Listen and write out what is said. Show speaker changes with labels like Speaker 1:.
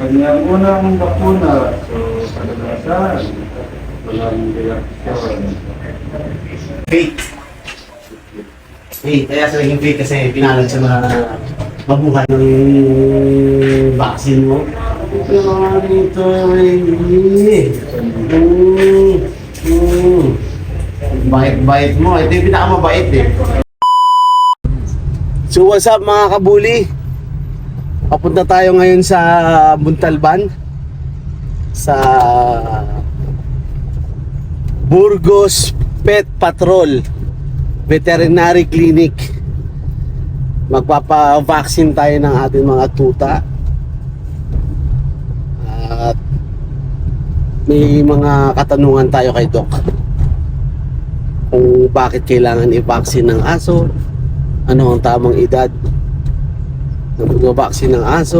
Speaker 1: Kanyang unang bakuna, so kadalasan, walang reaksyon.
Speaker 2: Fake. Fake. Kaya sa naging fake kasi pinalad sa mga mabuhay ng vaccine mo. Yung mga dito, bait-bait mo. Ito yung pinakamabait eh. So what's up mga kabuli? Papunta tayo ngayon sa Montalban. Sa Burgos Pet Patrol Veterinary Clinic. Magpapa-vaccine tayo ng ating mga tuta. At may mga katanungan tayo kay Doc kung bakit kailangan i-vaccine ng aso, ano ang tamang edad na mag-vaccine ng aso.